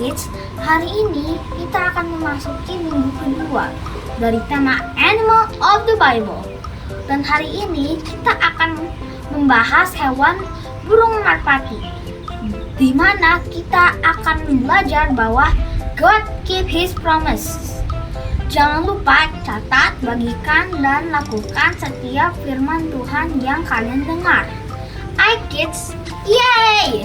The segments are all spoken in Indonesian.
Kids, hari ini kita akan memasuki minggu kedua dari tema Animal of the Bible. Dan hari ini kita akan membahas hewan burung merpati, di mana kita akan belajar bahwa God keep His promise. Jangan lupa catat, bagikan, dan lakukan setiap firman Tuhan yang kalian dengar. Hai kids, yay!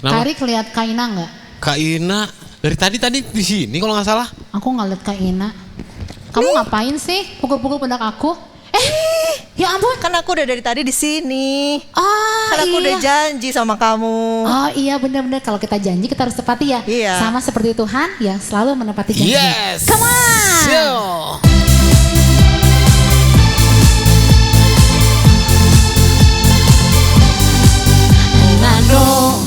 Kenapa? Kak Erik lihat Kak Ina nggak? Kak Ina dari tadi di sini kalau nggak salah. Aku nggak lihat Kak Ina. Kamu ngapain sih pukul-pukul pundak aku? Ya ampun. Kan aku udah dari tadi di sini. Kan aku iya. udah janji sama kamu. Oh iya benar-benar, kalau kita janji kita harus tepati ya. Iya. Sama seperti Tuhan yang selalu menepati janji. Yes. Come on. Yo. I know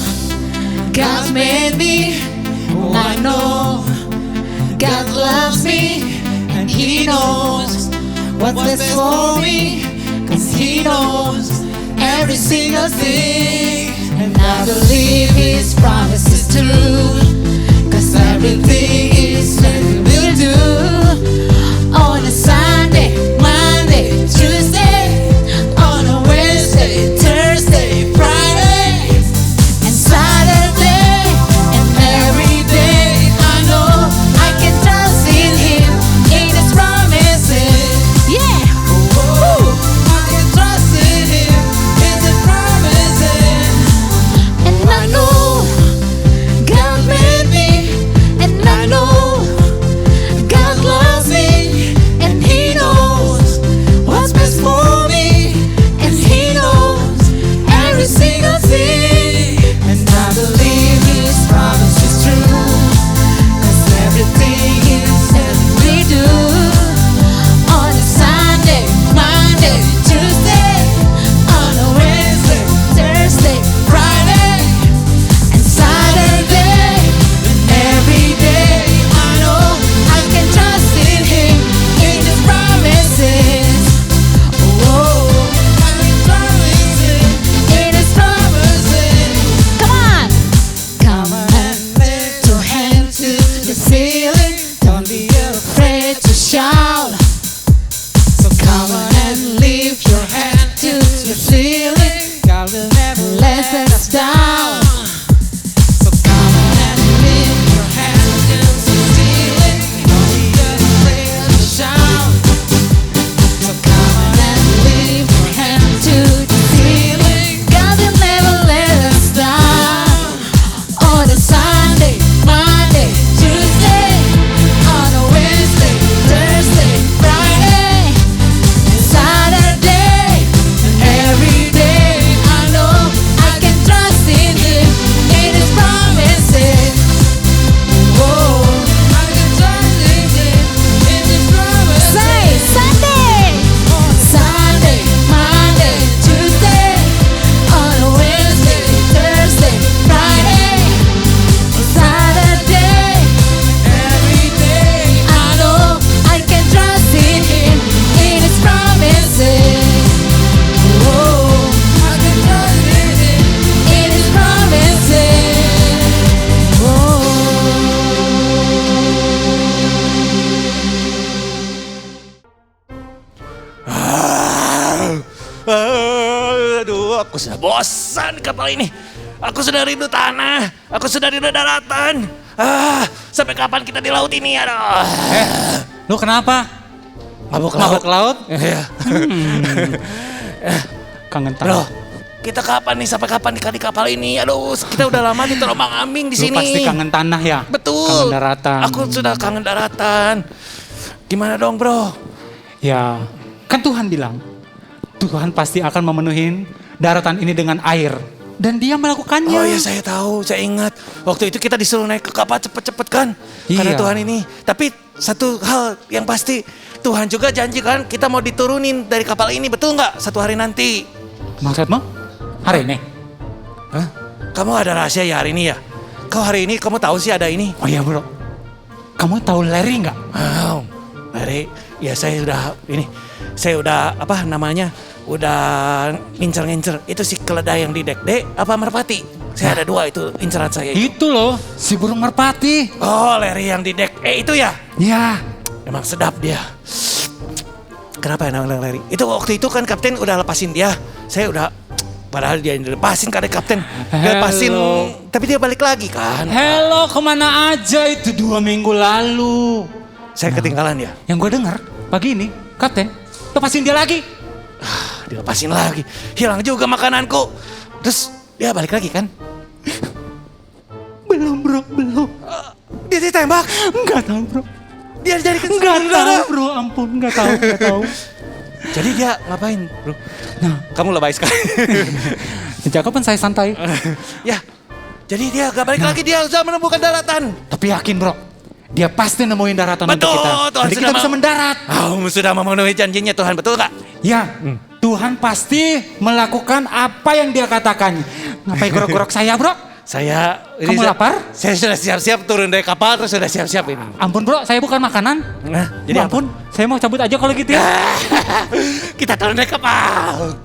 God made me. I know God loves me, and He knows what's best for me, 'cause He knows every single thing. And I believe His promise is true, 'cause everything He said He will do. On a Sunday, Monday, Tuesday, on a Wednesday, Thursday, Friday, and Saturday, and every day. I know I can trust in Him, in His promises. Yeah. Woo. I can trust in Him, in His promises. And I know God made me, and I know Aku sudah bosan di kapal ini. Aku sudah rindu tanah. Aku sudah rindu daratan. Sampai kapan kita di laut ini? Aduh. Lu kenapa? Mabuk Mabuk laut? Iya. Kangen Bro, tanah. kita kapan nih? Sampai kapan di kapal ini? Aduh, kita udah lama nih terombang-ambing di Lu sini. pasti kangen tanah ya? Betul. Kangen daratan. Aku sudah kangen daratan. Gimana dong, bro? Ya, kan Tuhan bilang, Tuhan pasti akan memenuhi daratan ini dengan air. Dan dia melakukannya. Oh iya, saya tahu, saya ingat. Waktu itu kita disuruh naik ke kapal cepet-cepet kan? Karena Iya. Tuhan ini. Tapi satu hal yang pasti, Tuhan juga janji kan kita mau diturunin dari kapal ini, betul nggak? Satu hari nanti. Maksudmu? Hari ini? Hah? Kamu ada rahasia ya hari ini ya? Kau hari ini kamu tahu sih ada ini? Oh iya bro. Kamu tahu Larry nggak? Oh, Larry, ya saya udah apa namanya? Udah ngincer-ngincer. Itu si keledai yang di dek apa merpati? Saya ada dua itu inceran saya itu. Itu loh, si burung merpati. Oh, Larry yang di dek itu ya? Ya, Emang sedap dia. Kenapa ya namanya Larry? Itu waktu itu kan kapten udah lepasin dia. Saya udah, padahal dia yang dilepasin kan kapten. Dia lepasin, Hello. tapi dia balik lagi kan. hello kemana aja itu 2 minggu lalu. Saya ketinggalan ya. Yang gue dengar pagi ini, Kapten, lepasin dia lagi. Dilepasin lagi. Hilang juga makananku. Terus dia balik lagi kan? Belum bro, belum. Dia ditembak. Enggak tahu bro. Dia jadi Enggak tahu bro, ampun, enggak tahu. Jadi dia ngapain, bro? Nah, Kamu lebay sekali. sejak kapan saya santai? Ya. Jadi dia gak balik lagi, dia sudah menemukan daratan. Tapi yakin bro, dia pasti nemuin daratan untuk Betul, kita. Tuhan Jadi sudah kita bisa mendarat. Sudah memenuhi janjinya Tuhan, betul gak? Ya, Tuhan pasti melakukan apa yang dia katakan. Ngapain gorok-gorok saya bro? Saya Kamu lapar? Saya sudah siap-siap turun dari kapal terus sudah siap-siap ini. Ampun bro, saya bukan makanan. Nah, Jadi ampun, saya mau cabut aja kalau gitu ya. Kita turun dari kapal.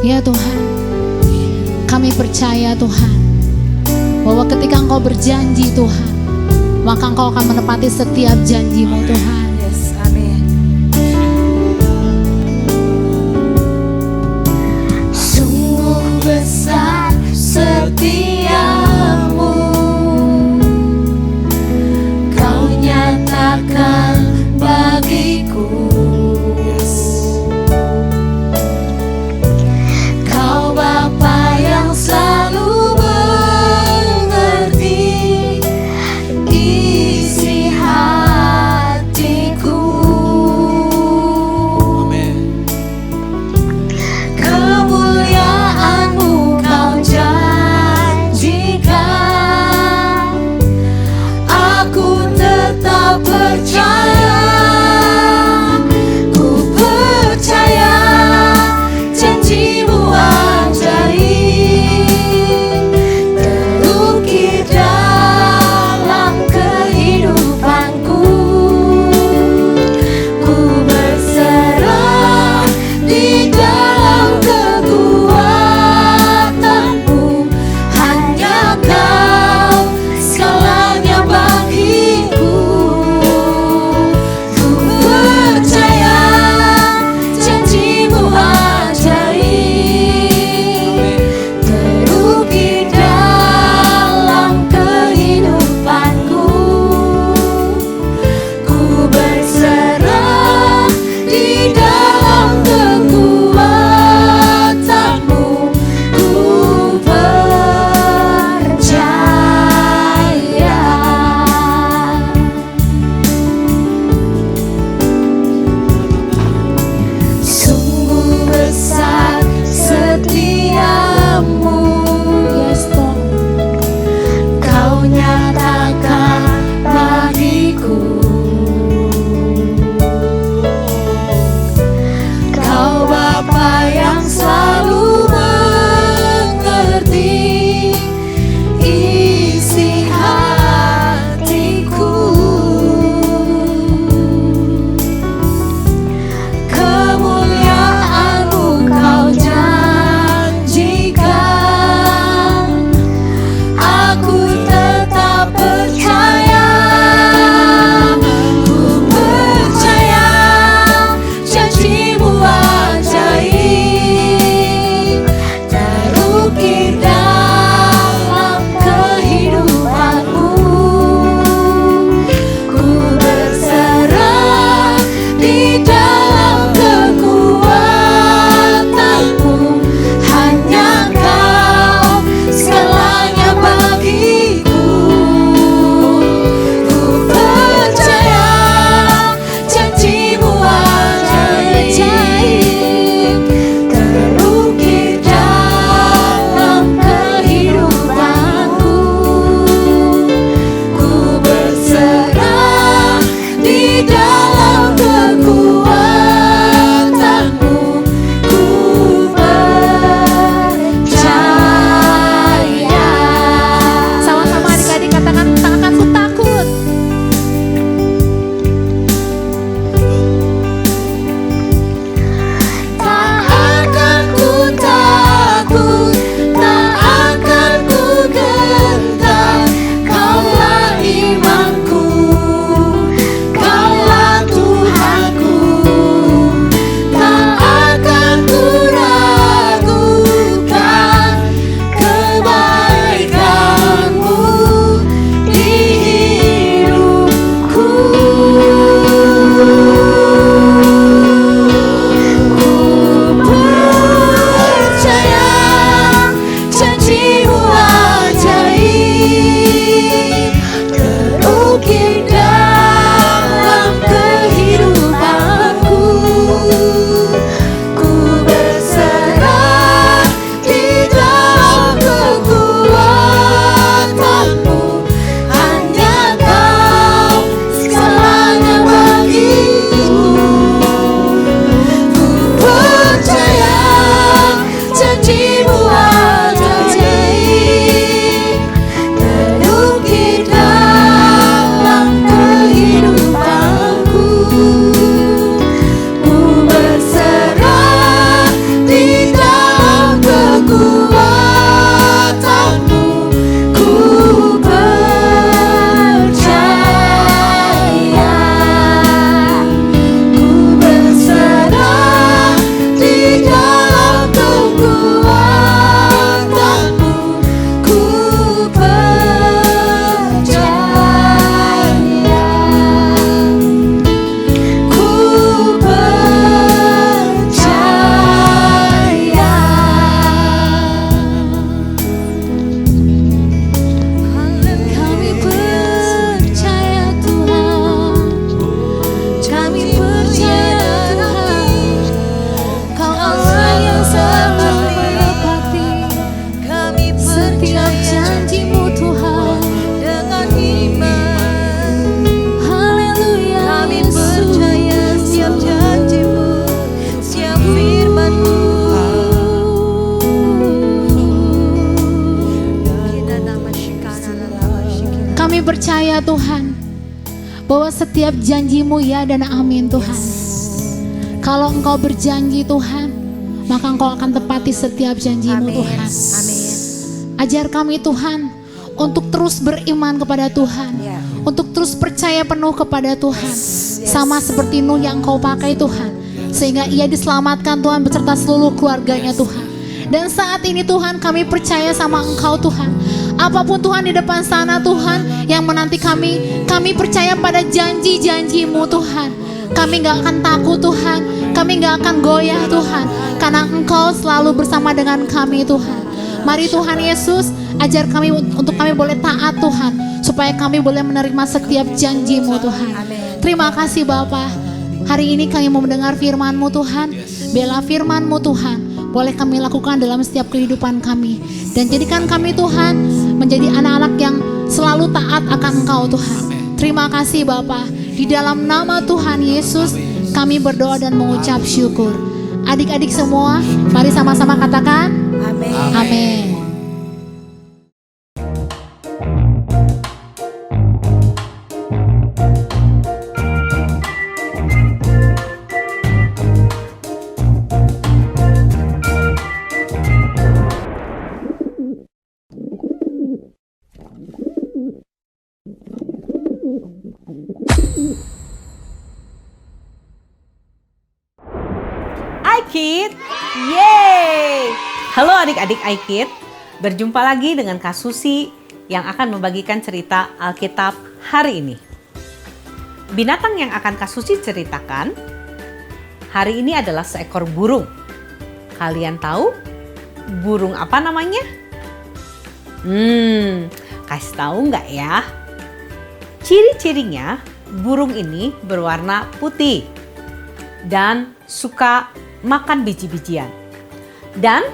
Ya Tuhan, kami percaya Tuhan, bahwa ketika Engkau berjanji Tuhan, maka Engkau akan menepati setiap janji-Mu Tuhan. Yes, amin. Sungguh besar setiamu, Kau nyatakan bagiku. Kau Bapa yang selalu mengerti isi hati. kami percaya Tuhan, bahwa setiap janji-Mu ya dan amin Tuhan. Kalau Engkau berjanji Tuhan, maka Engkau akan tepati setiap janji-Mu Tuhan. Ajar kami Tuhan untuk terus beriman kepada Tuhan, untuk terus percaya penuh kepada Tuhan, sama seperti Nuh yang Engkau pakai Tuhan, sehingga ia diselamatkan Tuhan beserta seluruh keluarganya Tuhan. Dan saat ini Tuhan kami percaya sama Engkau Tuhan, apapun Tuhan di depan sana Tuhan yang menanti kami percaya pada janji-janji-Mu Tuhan. Kami gak akan takut Tuhan, kami gak akan goyah Tuhan, karena Engkau selalu bersama dengan kami Tuhan. Mari Tuhan Yesus, ajar kami untuk kami boleh taat Tuhan, supaya kami boleh menerima setiap janji-Mu Tuhan. Terima kasih Bapa. Hari ini kami mau mendengar firman-Mu Tuhan, bela firman-Mu Tuhan, boleh kami lakukan dalam setiap kehidupan kami. Dan jadikan kami Tuhan menjadi anak-anak yang selalu taat akan Engkau Tuhan. Terima kasih Bapa. Di dalam nama Tuhan Yesus kami berdoa dan mengucap syukur. Adik-adik semua, mari sama-sama katakan amin. Amin. iKid, yeay! Halo adik-adik iKid, berjumpa lagi dengan Kak Susi yang akan membagikan cerita Alkitab hari ini. Binatang yang akan Kak Susi ceritakan hari ini adalah seekor burung. Kalian tahu burung apa namanya? Kasih tahu nggak ya? Ciri-cirinya burung ini berwarna putih dan suka makan biji-bijian. Dan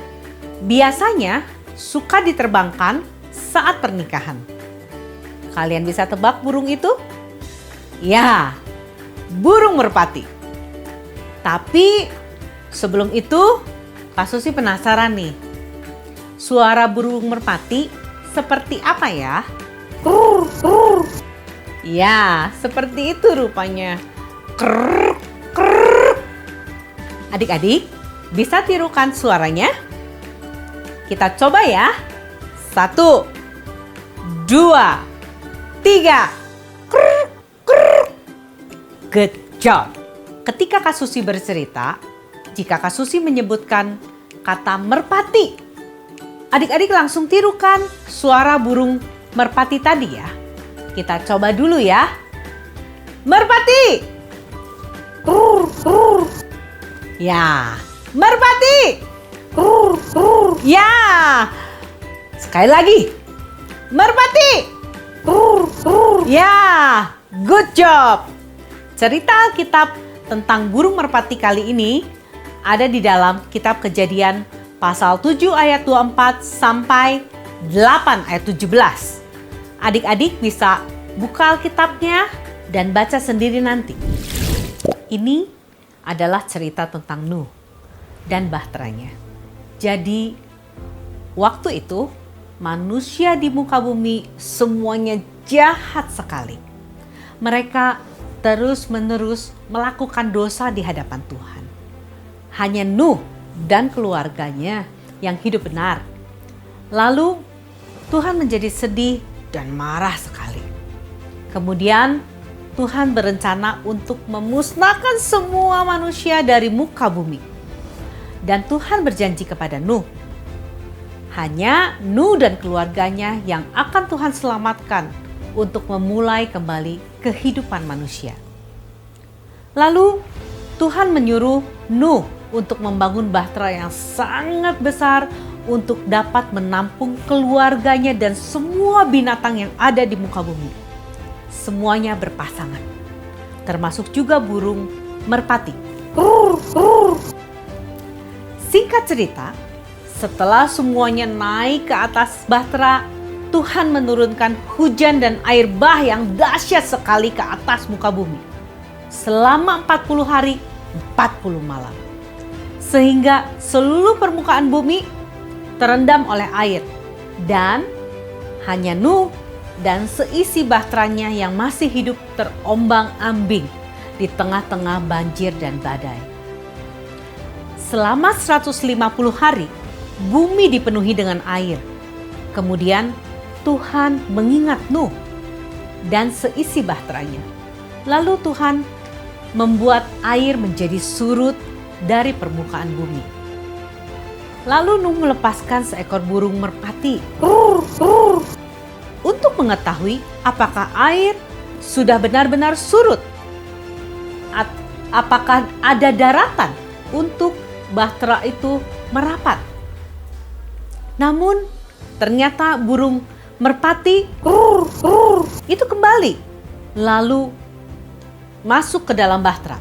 biasanya suka diterbangkan saat pernikahan. Kalian bisa tebak burung itu? Ya, burung merpati. Tapi sebelum itu, Kak Susi penasaran nih. Suara burung merpati seperti apa ya? Ya, seperti itu rupanya. Krrr, krrr. Adik-adik, bisa tirukan suaranya? Kita coba ya. 1, 2, 3. Krrr, krrr. Good job. Ketika Kak Susi bercerita, jika Kak Susi menyebutkan kata merpati, adik-adik langsung tirukan suara burung merpati tadi ya. Kita coba dulu ya. Merpati. Ya, merpati. Ya. Sekali lagi. Merpati. Ya, good job. Cerita Alkitab tentang burung merpati kali ini ada di dalam kitab Kejadian pasal 7 ayat 24 sampai 8 ayat 17. Adik-adik bisa buka Alkitabnya dan baca sendiri nanti. Ini adalah cerita tentang Nuh dan bahteranya. Jadi waktu itu manusia di muka bumi semuanya jahat sekali. Mereka terus-menerus melakukan dosa di hadapan Tuhan. Hanya Nuh dan keluarganya yang hidup benar. Lalu Tuhan menjadi sedih dan marah sekali. Kemudian Tuhan berencana untuk memusnahkan semua manusia dari muka bumi. Dan Tuhan berjanji kepada Nuh, hanya Nuh dan keluarganya yang akan Tuhan selamatkan untuk memulai kembali kehidupan manusia. Lalu Tuhan menyuruh Nuh untuk membangun bahtera yang sangat besar untuk dapat menampung keluarganya dan semua binatang yang ada di muka bumi. Semuanya berpasangan, termasuk juga burung merpati. Singkat cerita, setelah semuanya naik ke atas bahtera, Tuhan menurunkan hujan dan air bah yang dahsyat sekali ke atas muka bumi. Selama 40 hari, 40 malam. Sehingga seluruh permukaan bumi terendam oleh air. Dan hanya Nuh dan seisi bahteranya yang masih hidup terombang-ambing di tengah-tengah banjir dan badai. Selama 150 hari, bumi dipenuhi dengan air. Kemudian Tuhan mengingat Nuh dan seisi bahteranya. Lalu Tuhan membuat air menjadi surut dari permukaan bumi. Lalu Nuh melepaskan seekor burung merpati untuk mengetahui apakah air sudah benar-benar surut. Apakah ada daratan untuk bahtera itu merapat. Namun ternyata burung merpati itu kembali lalu masuk ke dalam bahtera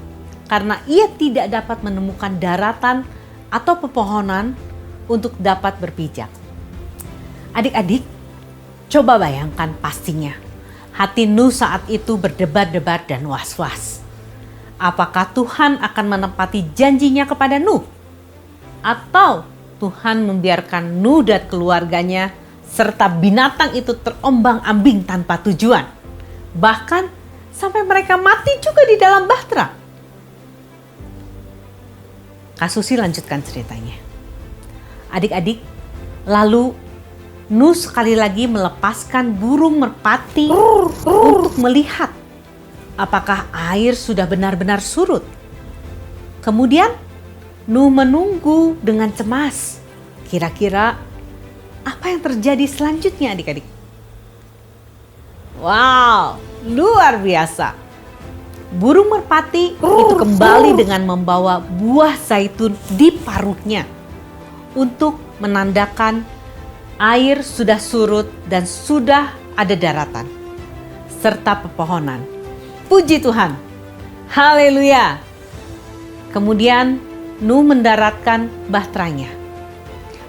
karena ia tidak dapat menemukan daratan atau pepohonan untuk dapat berpijak. Adik-adik, coba bayangkan pastinya hati Nuh saat itu berdebar-debar dan was-was. Apakah Tuhan akan menepati janjinya kepada Nuh? Atau Tuhan membiarkan Nuh dan keluarganya serta binatang itu terombang-ambing tanpa tujuan. Bahkan sampai mereka mati juga di dalam bahtera. Kak Susi lanjutkan ceritanya. Adik-adik, lalu Nuh sekali lagi melepaskan burung merpati untuk melihat apakah air sudah benar-benar surut. Kemudian Nuh menunggu dengan cemas. Kira-kira apa yang terjadi selanjutnya adik-adik? Wow, luar biasa. Burung merpati itu kembali dengan membawa buah zaitun di paruhnya untuk menandakan air sudah surut dan sudah ada daratan serta pepohonan. Puji Tuhan. Haleluya. Kemudian Nuh mendaratkan bahteranya.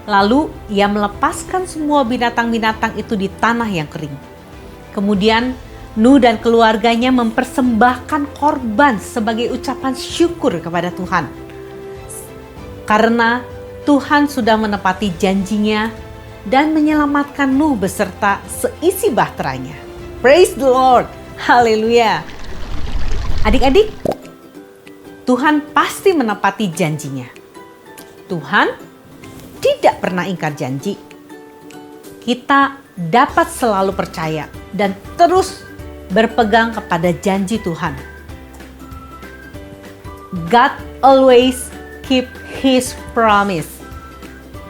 Lalu ia melepaskan semua binatang-binatang itu di tanah yang kering. Kemudian Nuh dan keluarganya mempersembahkan korban sebagai ucapan syukur kepada Tuhan. Karena Tuhan sudah menepati janjinya dan menyelamatkan Nuh beserta seisi bahteranya. Praise the Lord. Haleluya. Adik-adik, Tuhan pasti menepati janjinya. Tuhan tidak pernah ingkar janji. Kita dapat selalu percaya dan terus berpegang kepada janji Tuhan. God always keep His promise.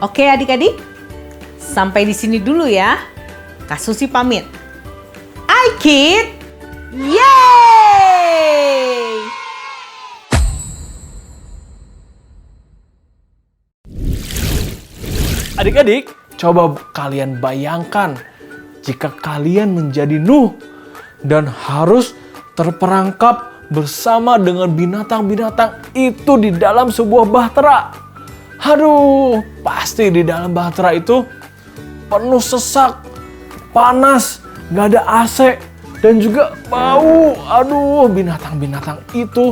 Oke adik-adik, sampai di sini dulu ya. Kak Susi pamit. iKid, yeay! Adik-adik, coba kalian bayangkan jika kalian menjadi Nuh dan harus terperangkap bersama dengan binatang-binatang itu di dalam sebuah bahtera. Aduh, pasti di dalam bahtera itu penuh sesak, panas, gak ada AC, dan juga bau. Aduh, binatang-binatang itu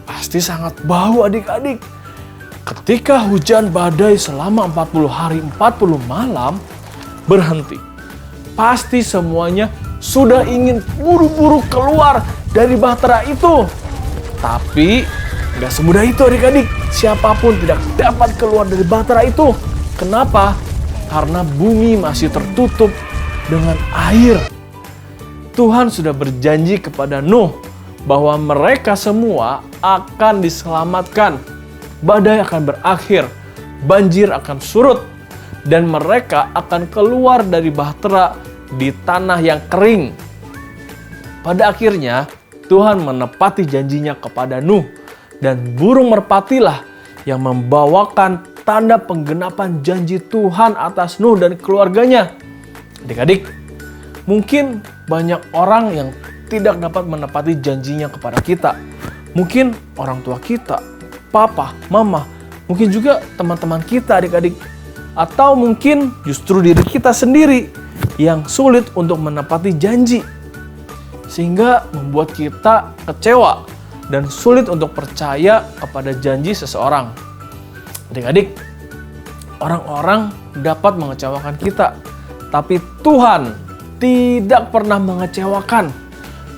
pasti sangat bau adik-adik. Ketika hujan badai selama 40 hari 40 malam berhenti, pasti semuanya sudah ingin buru-buru keluar dari bahtera itu. Tapi gak semudah itu adik-adik. Siapapun tidak dapat keluar dari bahtera itu. Kenapa? Karena bumi masih tertutup dengan air. Tuhan sudah berjanji kepada Nuh bahwa mereka semua akan diselamatkan. Badai akan berakhir, banjir akan surut, dan mereka akan keluar dari bahtera di tanah yang kering. Pada akhirnya, Tuhan menepati janjinya kepada Nuh, dan burung merpatilah yang membawakan tanda penggenapan janji Tuhan atas Nuh dan keluarganya. Adik-adik, mungkin banyak orang yang tidak dapat menepati janjinya kepada kita. Mungkin orang tua kita, papa, mama, mungkin juga teman-teman kita adik-adik. Atau mungkin justru diri kita sendiri yang sulit untuk menepati janji. Sehingga membuat kita kecewa dan sulit untuk percaya kepada janji seseorang. Adik-adik, orang-orang dapat mengecewakan kita. Tapi Tuhan tidak pernah mengecewakan.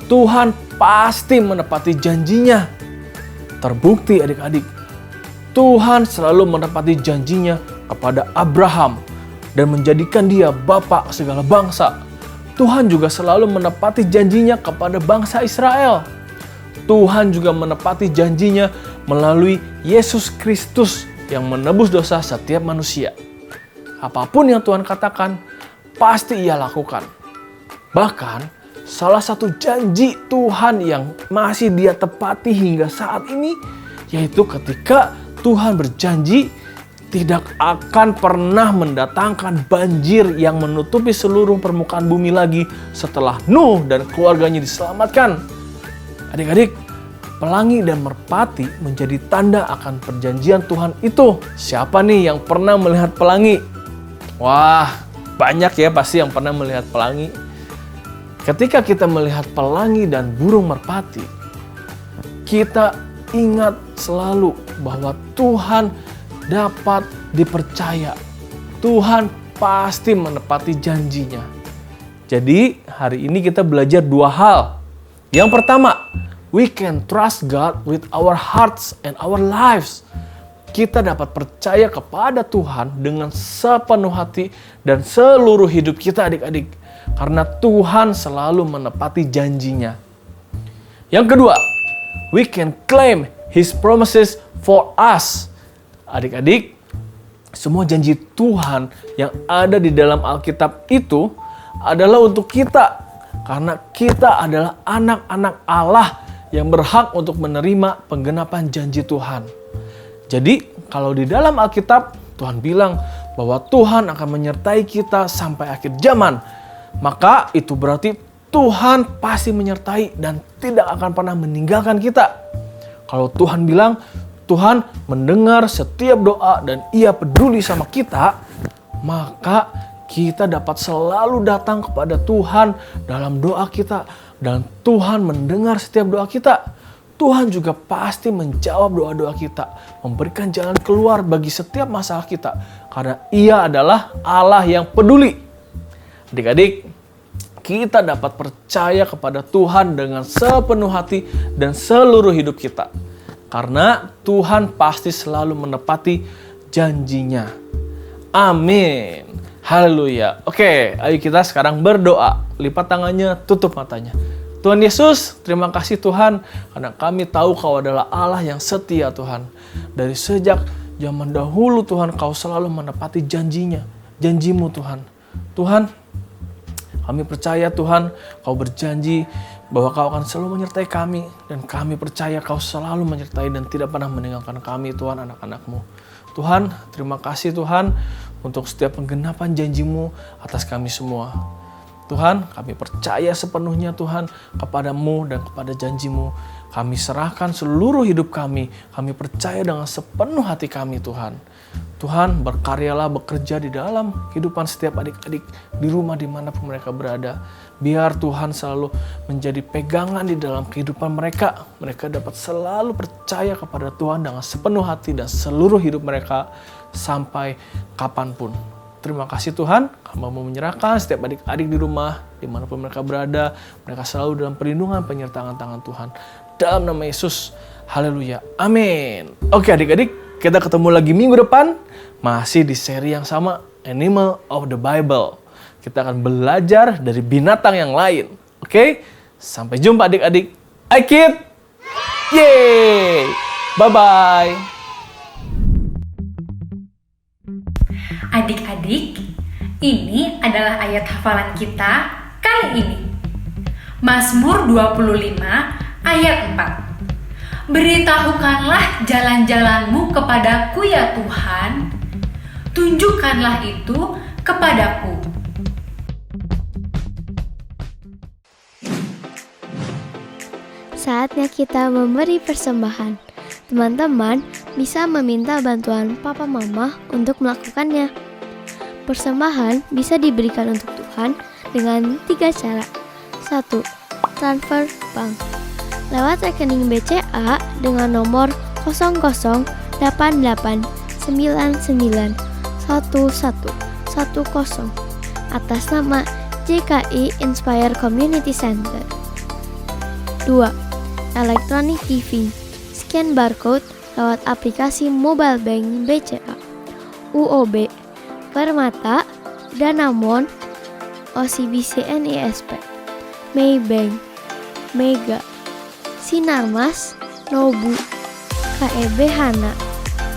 Tuhan pasti menepati janjinya. Terbukti adik-adik, Tuhan selalu menepati janjinya kepada Abraham dan menjadikan dia bapa segala bangsa. Tuhan juga selalu menepati janjinya kepada bangsa Israel. Tuhan juga menepati janjinya melalui Yesus Kristus yang menebus dosa setiap manusia. Apapun yang Tuhan katakan, pasti Ia lakukan. Bahkan, salah satu janji Tuhan yang masih Dia tepati hingga saat ini, yaitu ketika Tuhan berjanji tidak akan pernah mendatangkan banjir yang menutupi seluruh permukaan bumi lagi setelah Nuh dan keluarganya diselamatkan. Adik-adik, pelangi dan merpati menjadi tanda akan perjanjian Tuhan itu. Siapa nih yang pernah melihat pelangi? Wah, banyak ya pasti yang pernah melihat pelangi. Ketika kita melihat pelangi dan burung merpati, kita ingat selalu bahwa Tuhan dapat dipercaya. Tuhan pasti menepati janjinya. Jadi hari ini kita belajar dua hal. Yang pertama, we can trust God with our hearts and our lives. Kita dapat percaya kepada Tuhan dengan sepenuh hati dan seluruh hidup kita adik-adik. Karena Tuhan selalu menepati janjinya. Yang kedua, we can claim His promises for us. Adik-adik, semua janji Tuhan yang ada di dalam Alkitab itu adalah untuk kita. Karena kita adalah anak-anak Allah yang berhak untuk menerima penggenapan janji Tuhan. Jadi, kalau di dalam Alkitab, Tuhan bilang bahwa Tuhan akan menyertai kita sampai akhir zaman. Maka itu berarti Tuhan pasti menyertai dan tidak akan pernah meninggalkan kita. Kalau Tuhan bilang, Tuhan mendengar setiap doa dan Ia peduli sama kita, maka kita dapat selalu datang kepada Tuhan dalam doa kita. Dan Tuhan mendengar setiap doa kita. Tuhan juga pasti menjawab doa-doa kita, memberikan jalan keluar bagi setiap masalah kita. Karena Ia adalah Allah yang peduli. Adik-adik, kita dapat percaya kepada Tuhan dengan sepenuh hati dan seluruh hidup kita. Karena Tuhan pasti selalu menepati janjinya. Amin. Haleluya. Oke, ayo kita sekarang berdoa. Lipat tangannya, tutup matanya. Tuhan Yesus, terima kasih Tuhan. Karena kami tahu Kau adalah Allah yang setia Tuhan. Dari sejak zaman dahulu Tuhan, Kau selalu menepati janjimu Tuhan. Tuhan, kami percaya Tuhan, Kau berjanji bahwa Kau akan selalu menyertai kami. Dan kami percaya Kau selalu menyertai dan tidak pernah meninggalkan kami Tuhan, anak-anak-Mu. Tuhan, terima kasih Tuhan untuk setiap penggenapan janji-Mu atas kami semua. Tuhan, kami percaya sepenuhnya Tuhan kepada-Mu dan kepada janji-Mu. Kami serahkan seluruh hidup kami. Kami percaya dengan sepenuh hati kami Tuhan. Tuhan, berkaryalah bekerja di dalam kehidupan setiap adik-adik di rumah dimanapun mereka berada. Biar Tuhan selalu menjadi pegangan di dalam kehidupan mereka. Mereka dapat selalu percaya kepada Tuhan dengan sepenuh hati dan seluruh hidup mereka sampai kapanpun. Terima kasih Tuhan, Kami mau menyerahkan setiap adik-adik di rumah, dimanapun mereka berada, mereka selalu dalam perlindungan penyertaan tangan Tuhan. Dalam nama Yesus, haleluya, amin. Oke adik-adik, kita ketemu lagi minggu depan, masih di seri yang sama, Animal of the Bible. Kita akan belajar dari binatang yang lain. Oke, sampai jumpa adik-adik. Aikid, yeay, bye-bye. Adik-adik, ini adalah ayat hafalan kita kali ini. Mazmur 25 ayat 4. Beritahukanlah jalan-jalanmu kepadaku ya Tuhan, tunjukkanlah itu kepadaku. Saatnya kita memberi persembahan. Teman-teman bisa meminta bantuan papa mama untuk melakukannya. Persembahan bisa diberikan untuk Tuhan dengan 3 cara. 1. Transfer bank. Lewat rekening BCA dengan nomor 0088991110 atas nama JKI Inspire Community Center. 2. Electronic TV. Scan barcode lewat aplikasi mobile bank BCA. UOB, Permata, Danamon, OCBC NISP, Maybank, Mega, Sinarmas, Nobu, KEB Hana,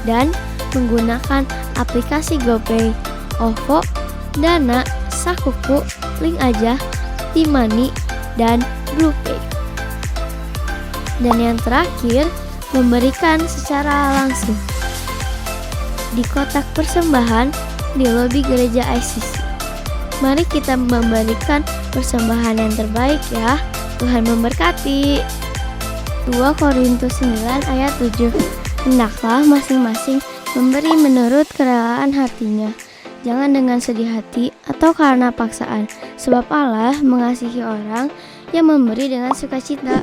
dan menggunakan aplikasi GoPay, OVO, Dana, Sakuku, Link Aja, Timani, dan BluePay. Dan yang terakhir, memberikan secara langsung di kotak persembahan di lobi gereja ICC. Mari kita memberikan persembahan yang terbaik ya. Tuhan memberkati. 2 Korintus 9 ayat 7. Hendaklah masing-masing memberi menurut kerelaan hatinya, jangan dengan sedih hati atau karena paksaan, sebab Allah mengasihi orang yang memberi dengan sukacita.